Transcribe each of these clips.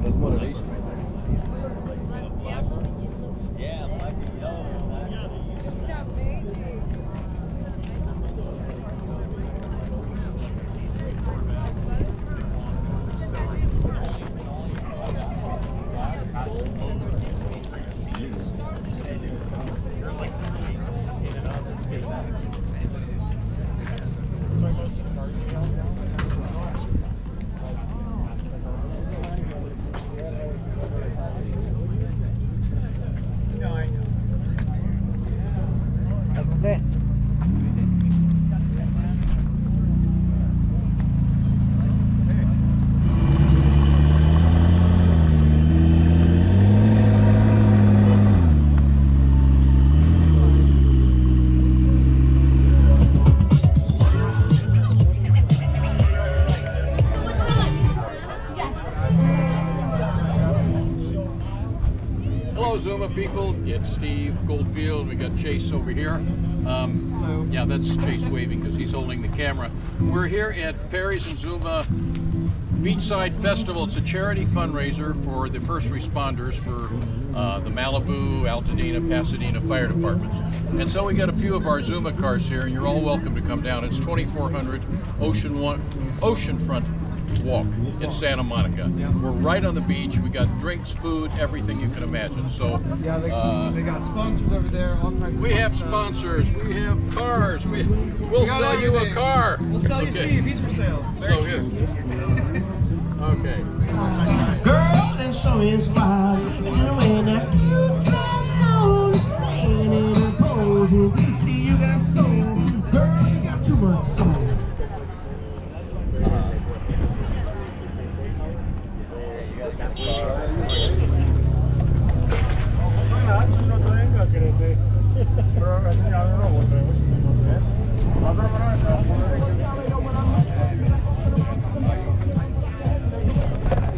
That's motivation right there. Yeah, like a yellow. Hello Zuma people, it's Steve Goldfield. We got Chase over here. Yeah, that's Chase waving because he's holding the camera. We're here at Perry's and Zuma Beachside Festival. It's a charity fundraiser for the first responders for the Malibu, Altadena, Pasadena fire departments. And so we got a few of our Zuma cars here, and you're all welcome to come down. It's 2400 Oceanfront Walk in Santa Monica. We're right on the beach. We got drinks, food, everything you can imagine. So yeah, they got sponsors over there. All kinds of we have sponsors. We have cars. We'll sell you a car. We'll sell you Steve. He's for sale. So here. Okay. Girl, and show me it's wild. And when that cute dress on, standing and posing. See, you got soul. Girl, you got too much soul.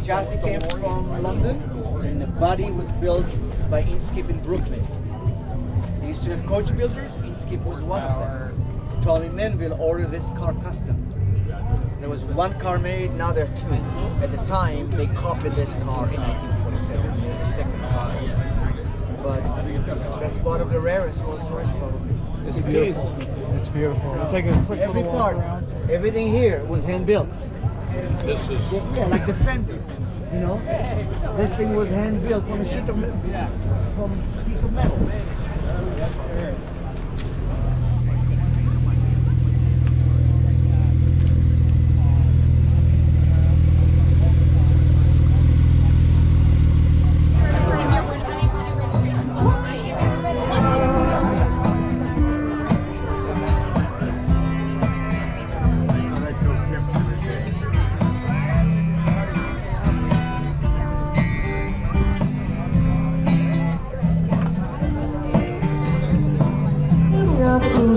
Chassis came from London, and the body was built by Inskip in Brooklyn. They used to have coach builders. Inskip was one of them. Tommy Menville ordered this car custom. There was one car made, now there are two. At the time, they copied this car in 1947. It was the second car. But that's one of the rarest Rolls Royce probably. It's beautiful. It's beautiful. We'll take a quick Every little walk part, around. everything here was hand built. This is Yeah, like the fender. You know, this thing was hand built from a sheet of metal, from a piece of metal. Yes, sir.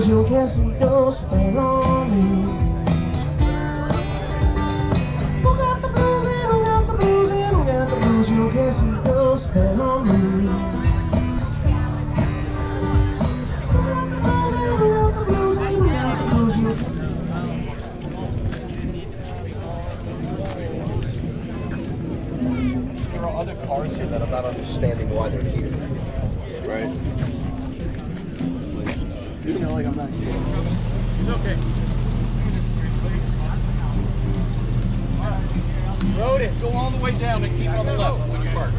You can see your spell on me. Who got the blues and who got the blues and who got the blues? You can see your spell on me. Who got the blues and who got the blues and who got the blues? There are other cars here that I'm not understanding why they're here. Right? You know, like I'm not here. it's okay. Road it. Go all the way down and keep on the left when you park.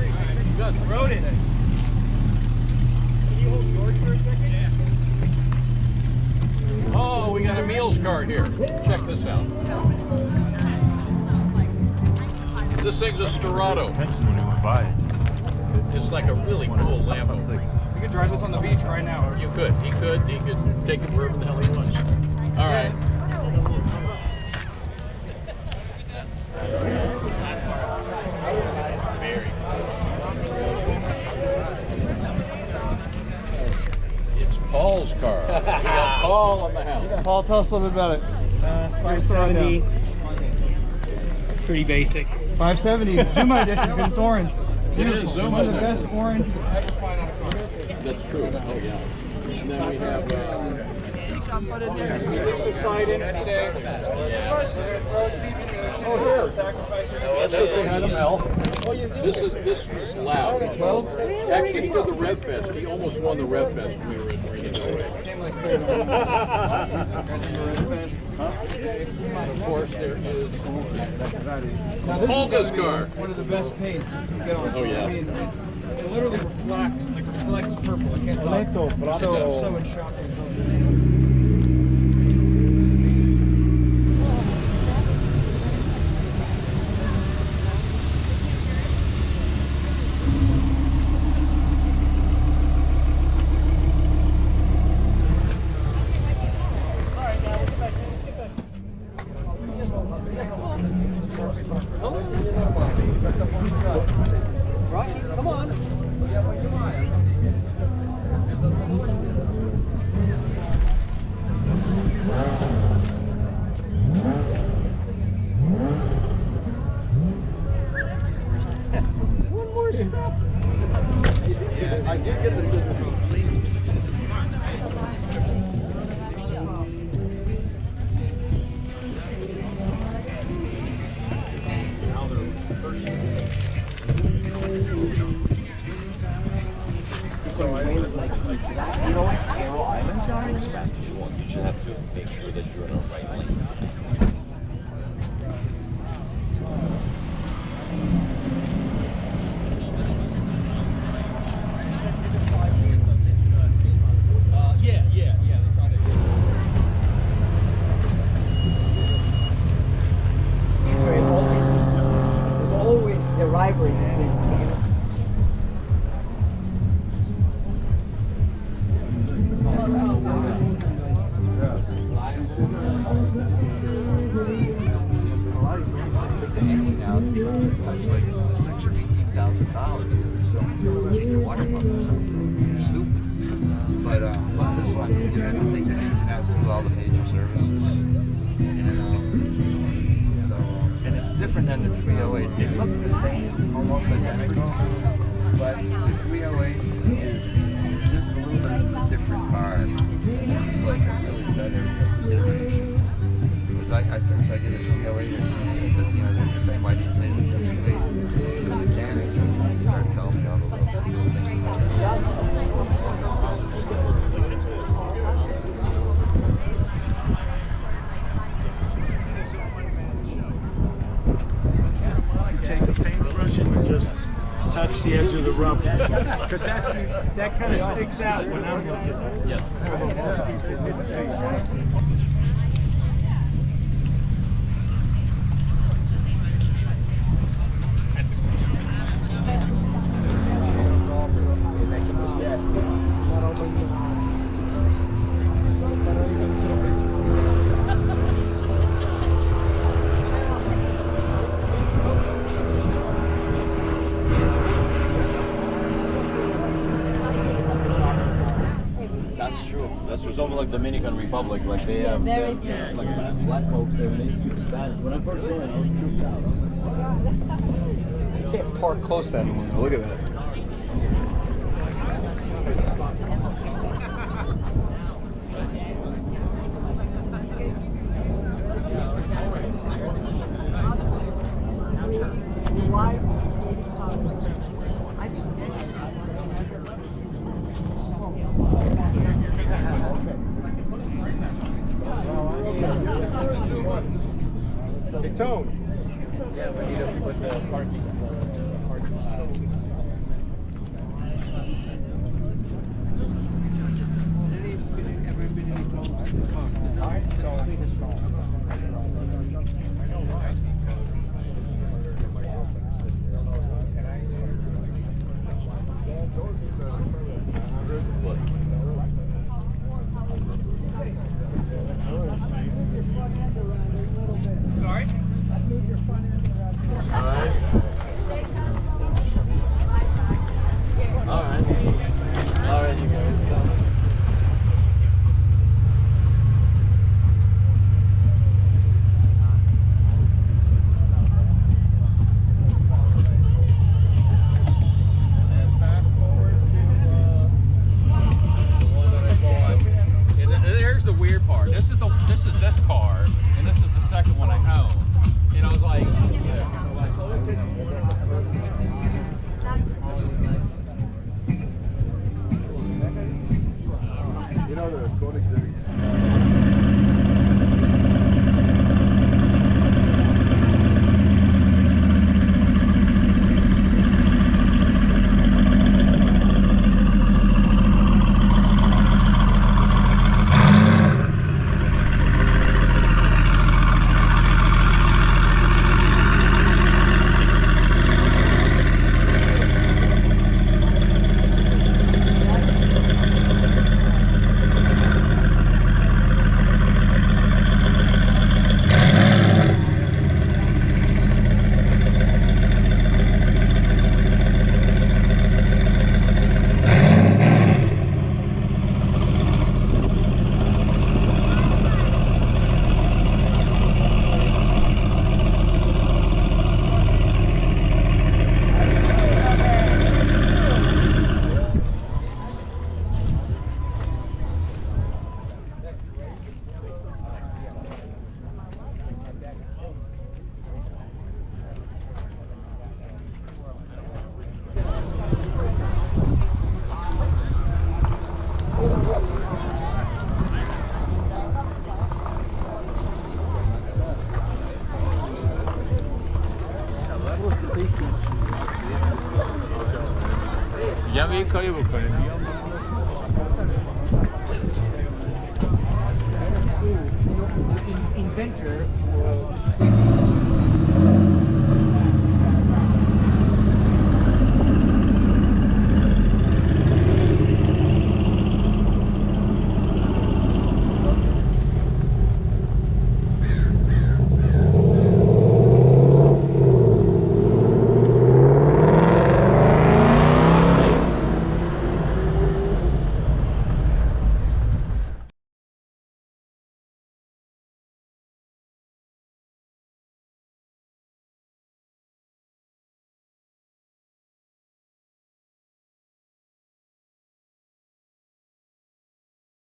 Good. Road it. Can you hold George for a second? Yeah. Oh, we got a meals car here. Check this out. This thing's a Storado. It's like a really cool Lambo. You could drive this on the beach right now. You could. He could take it wherever the hell he wants. All right. It's Paul's car. We got Paul on the house. Paul, tell us a little bit about it. 570. Pretty basic. 570 Zuma edition because it's orange. It is Zuma One of the edition. best orange you can ever find on a car. That's true. Oh yeah. And then we have. This Poseidon today. Oh here. Sacrifice your Let's just say hi to Mel. This was loud. Actually, he did the Rev Fest. He almost won the Rev Fest when we were in Marina Del Rey. Of course, there is Olga's car. One of the best paints you can get on. Oh, yeah. I mean, it literally reflects purple. I can't lie. So it's shocking. Rocky, come on. One more step. Yeah, I did get the business. So I was like, you know what Faroe Islands are? As fast as you want. You should have to make sure that you're in a right lane. There's always the rivalry between, you know. The engine out, it's like $6,000 or $18,000. So check your water pump or something. Stupid. But this one, you have to take the engine out through all the major services. And it's different than the 308. They look the same, almost identical, but the 308 is just a little bit of a different car. This is like a really better iteration. Because since I get a 308, because you know they're the same. I didn't say the 308. Because the mechanics started telling me all the little things about it. Take a paintbrush and just touch the edge of the rubber, because that kind of sticks out when I'm looking at it. Yeah. It's the same, right? That's true. That's resemble like Dominican Republic. Like they have very like black folks there. They speak Spanish. When I first saw it, I was freaked out. You can't park close to anyone. Look at that. Hey, Tone. Yeah, we need to put the parking. All right. میگم یه کاری بکنیم Inventor